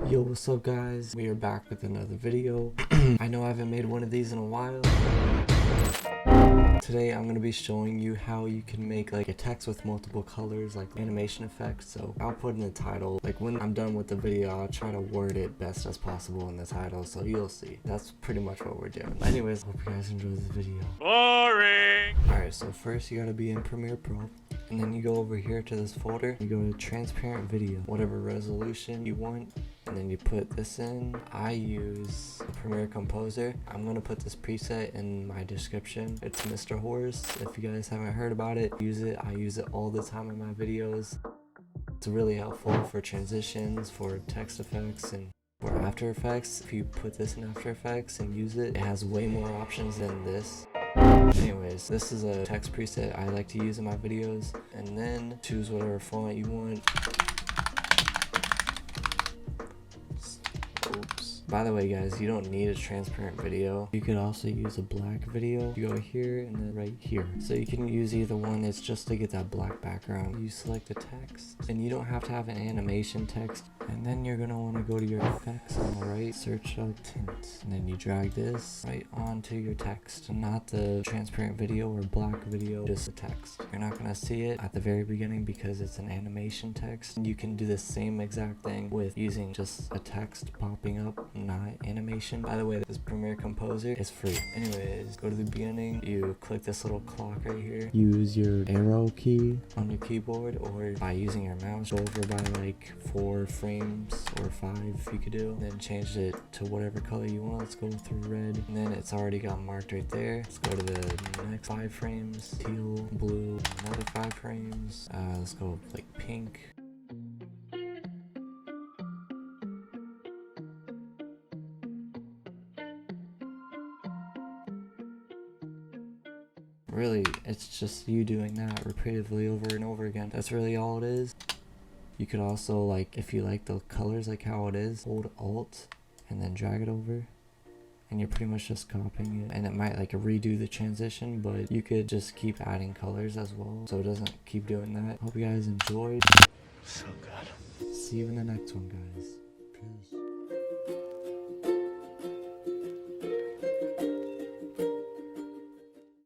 Yo, what's up guys? We are back with another video. I know I haven't made one of these in a while. Today I'm going to be showing you how you can make like a text with multiple colors, like animation effects. So I'll put in the title, like when I'm done with the video, I'll try to word it best as possible in the title, so you'll see. That's pretty much what we're doing. Anyways, hope you guys enjoy this video. Boring! Alright, so first you gotta be in Premiere Pro. And then you go over here to this folder, you go to transparent video, whatever resolution you want, and then you put this in. I use Premiere Composer. I'm gonna put this preset in my description. It's Mr. Horse. If you guys haven't heard about it, use it. I use it all the time in my videos. It's really helpful for transitions, for text effects, and for After Effects. If you put this in After Effects and use it, it has way more options than this. Anyways, this is a text preset I like to use in my videos, and then choose whatever font you want. Oops. By the way guys, you don't need a transparent video. You could also use a black video. You go here and then right here. So you can use either one. It's just to get that black background. You select the text, and you don't have to have an animation text. And then you're gonna want to go to your effects on the right, search out tint, and then you drag this right onto your text, not the transparent video or black video, just the text. You're not gonna see it at the very beginning because it's an animation text. You can do the same exact thing with using just a text popping up, not animation. By the way, this Premiere Composer is free. Anyways, go to the beginning, you click this little clock right here, use your arrow key on your keyboard, or by using your mouse, go over by like 4 frames or 5 you could do, and then change it to whatever color you want. Let's go through red, and then it's already got marked right there. Let's go to the next 5 frames, teal, blue, another 5 frames. Let's go like pink. Really, it's just you doing that repeatedly over and over again. That's really all it is. You could also, like, if you like the colors like how it is, hold Alt and then drag it over, and you're pretty much just copying it. And it might like redo the transition, but you could just keep adding colors as well, so it doesn't keep doing that. Hope you guys enjoyed. So good. See you in the next one, guys. Peace.